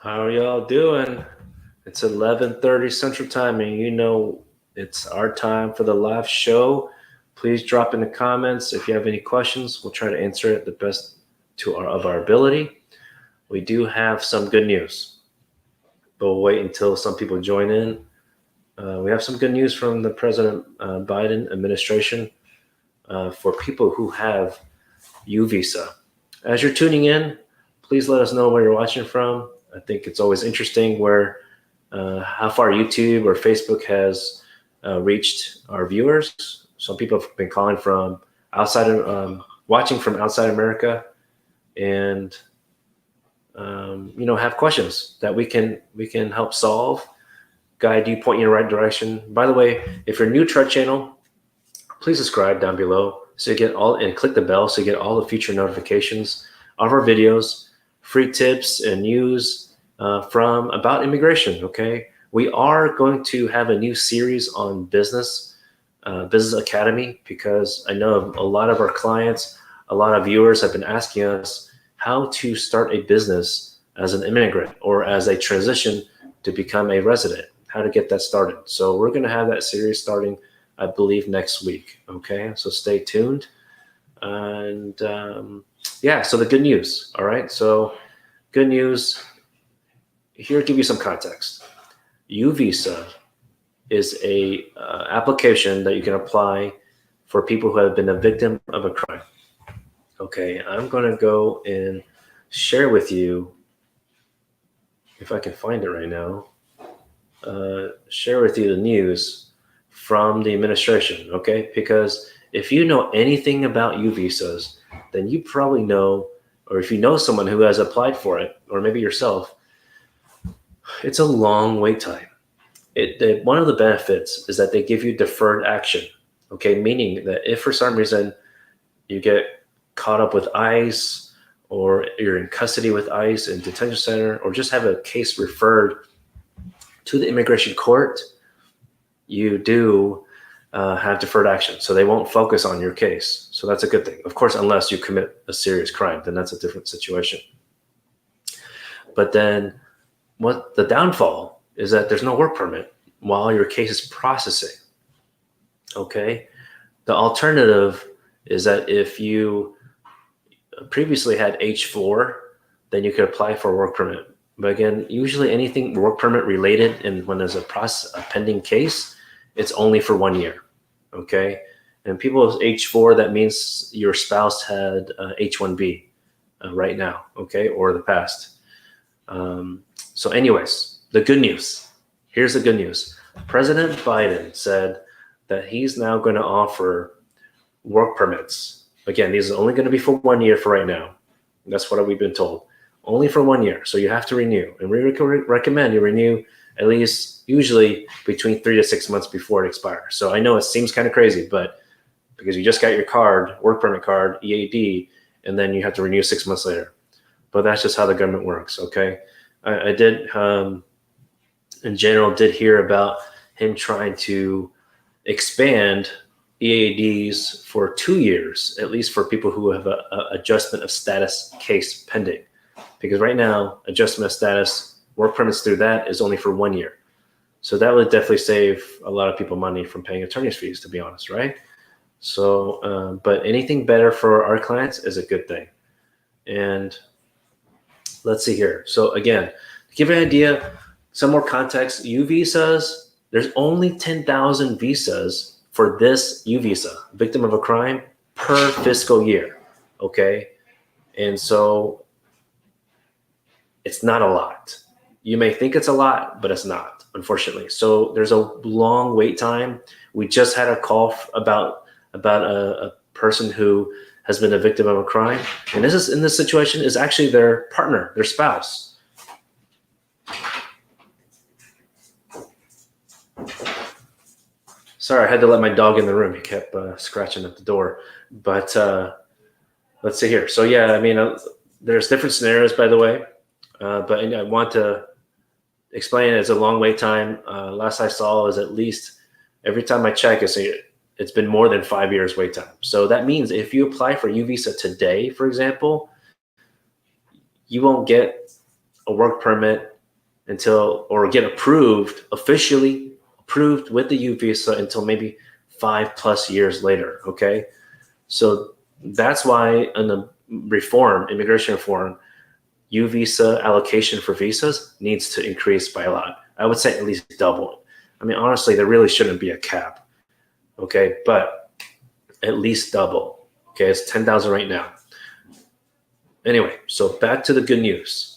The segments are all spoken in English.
How are y'all doing? It's 11:30 Central Time, and you know it's our time for the live show. Please drop in the comments if you have any questions. We'll try to answer it the best of our ability. We do have some good news, but we'll wait until some people join in. We have some good news from the President Biden administration for people who have U visa. As you're tuning in, please let us know where you're watching from. I think it's always interesting where how far YouTube or Facebook has reached our viewers. Some people have been calling from outside of watching from outside America, and have questions that we can help solve, guide you, point you in the right direction. By the way, if you're new to our channel, please subscribe down below so you get all, and click the bell so you get all the future notifications of our videos, free tips and news from about immigration. Okay, we are going to have a new series on business academy, because I know a lot of our clients, a lot of viewers have been asking us how to start a business as an immigrant or as a transition to become a resident, how to get that started. So we're going to have that series starting, I believe, next week. Okay, so stay tuned. And yeah, so the good news. All right, so good news. Here, give you some context. U visa is a application that you can apply for people who have been a victim of a crime. Okay, I'm going to go and share with you, if I can find it right now, share with you the news from the administration. Okay, because if you know anything about U visas, then you probably know, or if you know someone who has applied for it, or maybe yourself, it's a long wait time. One of the benefits is that they give you deferred action. Okay, meaning that if for some reason you get caught up with ICE, or you're in custody with ICE in detention center, or just have a case referred to the immigration court, you do have deferred action. So they won't focus on your case. So that's a good thing. Of course, unless you commit a serious crime, then that's a different situation. But then what the downfall is that there's no work permit while your case is processing. Okay. The alternative is that if you previously had H4, then you could apply for a work permit. But again, usually anything work permit related, and when there's a pending case, it's only for 1 year. Okay. And people with H4, that means your spouse had H1B right now. Okay. Or the past. So anyways, the good news. Here's the good news. President Biden said that he's now going to offer work permits. Again, these are only going to be for 1 year for right now. That's what we've been told. Only for 1 year. So you have to renew. And we recommend you renew at least usually between 3 to 6 months before it expires. So I know it seems kind of crazy, but because you just got your card, work permit card, EAD, and then you have to renew 6 months later. But that's just how the government works. Okay. I did, in general, did hear about him trying to expand EADs for 2 years, at least for people who have a adjustment of status case pending. Because right now, adjustment of status, work permits through that is only for 1 year. So that would definitely save a lot of people money from paying attorney's fees, to be honest, right? So, but anything better for our clients is a good thing. And let's see here. So again, to give you an idea, some more context, U visas, there's only 10,000 visas for this U visa, victim of a crime, per fiscal year. Okay. And so it's not a lot. You may think it's a lot, but it's not, unfortunately. So there's a long wait time. We just had a call about a person who has been a victim of a crime. And this is, in this situation, is actually their partner, their spouse. Sorry, I had to let my dog in the room. He kept scratching at the door. But let's see here. So yeah, I mean, there's different scenarios, by the way. But I want to explain it's a long wait time. Last I saw is at least every time I check, it's been more than 5 years wait time. So that means if you apply for U visa today, for example, you won't get a work permit until, or get approved, officially approved with the U visa until maybe 5+ years later. Okay. So that's why in the immigration reform, U visa allocation for visas needs to increase by a lot. I would say at least double. I mean, honestly, there really shouldn't be a cap. Okay. But at least double. Okay. It's 10,000 right now. Anyway, so back to the good news.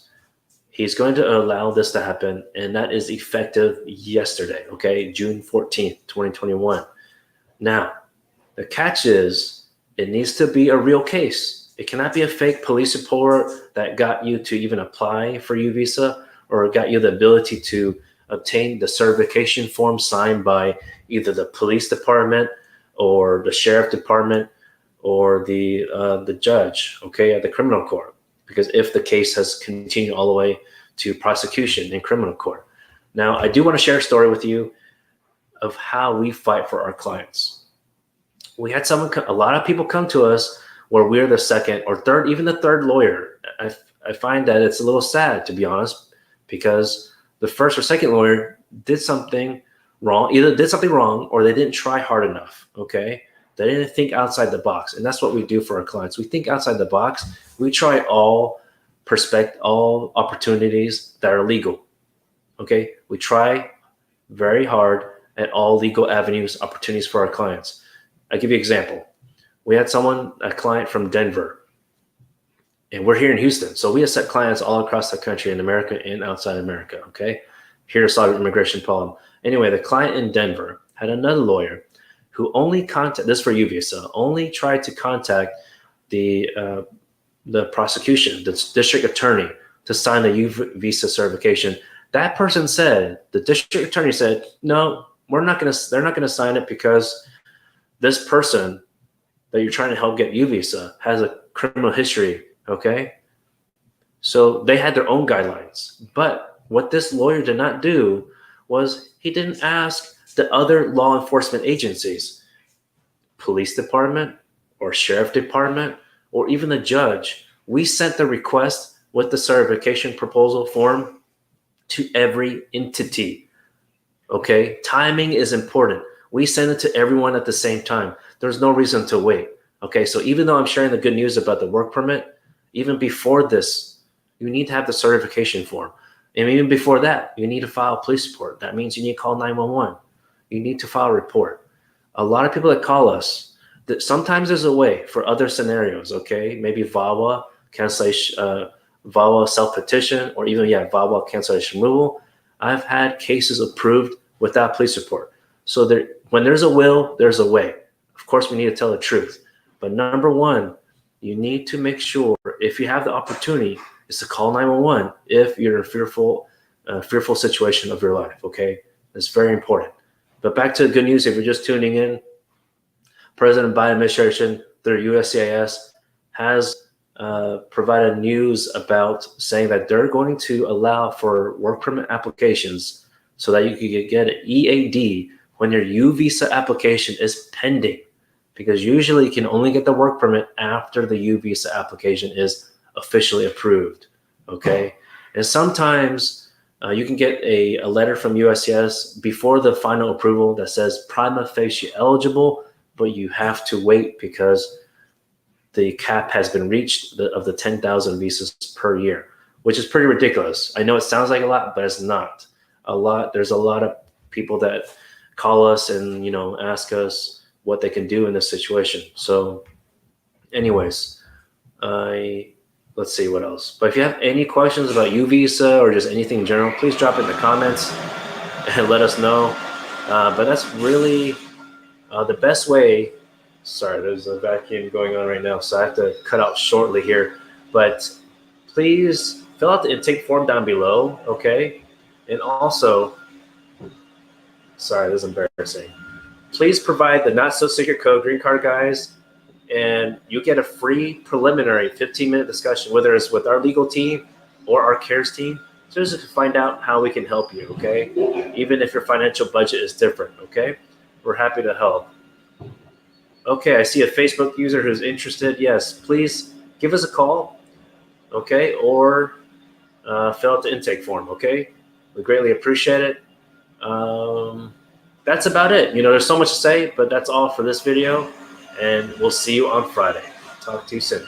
He's going to allow this to happen, and that is effective yesterday, okay, June 14th, 2021. Now, the catch is it needs to be a real case. It cannot be a fake police report that got you to even apply for U visa or got you the ability to obtain the certification form signed by either the police department or the sheriff department or the judge, okay, at the criminal court. Because if the case has continued all the way to prosecution in criminal court. Now, I do want to share a story with you of how we fight for our clients. We had a lot of people come to us where we're the second or third, even the third lawyer. I find that it's a little sad, to be honest, because the first or second lawyer did something wrong, either did something wrong or they didn't try hard enough, okay? They didn't think outside the box. And that's what we do for our clients. We think outside the box. We try all opportunities that are legal. Okay. We try very hard at all legal avenues, opportunities for our clients. I'll give you an example. We had a client from Denver, and we're here in Houston. So we accept clients all across the country in America and outside America. Okay. Here to solve an immigration problem. Anyway, the client in Denver had another lawyer who only this for U visa, only tried to contact the prosecution, the district attorney, to sign the U visa certification. That person said, the district attorney said, no, they're not going to sign it because this person that you're trying to help get U visa has a criminal history. Okay. So they had their own guidelines. But what this lawyer did not do was he didn't ask the other law enforcement agencies, police department or sheriff department, or even the judge. We sent the request with the certification proposal form to every entity. Okay, timing is important. We send it to everyone at the same time. There's no reason to wait. Okay, so even though I'm sharing the good news about the work permit, even before this, you need to have the certification form. And even before that, you need to file a police report. That means you need to call 911. You need to file a report. A lot of people that call us, that sometimes there's a way for other scenarios, okay? Maybe VAWA, cancellation, VAWA self-petition, or even, VAWA cancellation removal. I've had cases approved without police report. So when there's a will, there's a way. Of course, we need to tell the truth. But number one, you need to make sure, if you have the opportunity, is to call 911 if you're in a fearful situation of your life, okay? It's very important. But back to the good news, if you're just tuning in, President Biden administration through USCIS has provided news about saying that they're going to allow for work permit applications so that you can get an EAD when your U visa application is pending, because usually you can only get the work permit after the U visa application is officially approved, okay? And sometimes you can get a letter from USCIS before the final approval that says prima facie eligible, but you have to wait because the cap has been reached of the 10,000 visas per year, which is pretty ridiculous. I know it sounds like a lot, but it's not a lot. There's a lot of people that call us and, ask us what they can do in this situation. So anyways, let's see what else. But if you have any questions about U visa or just anything in general, please drop it in the comments and let us know. But that's really the best way. Sorry, there's a vacuum going on right now, so I have to cut out shortly here. But please fill out the intake form down below, okay? And also, sorry, this is embarrassing. Please provide the not so secret code, green card guys, and you get a free preliminary 15-minute discussion, whether it's with our legal team or our CARES team, just to find out how we can help you, okay? Even if your financial budget is different, okay? We're happy to help. Okay, I see a Facebook user who's interested. Yes, please give us a call, okay? Or fill out the intake form, okay? We greatly appreciate it. That's about it. There's so much to say, but that's all for this video, and we'll see you on Friday. Talk to you soon.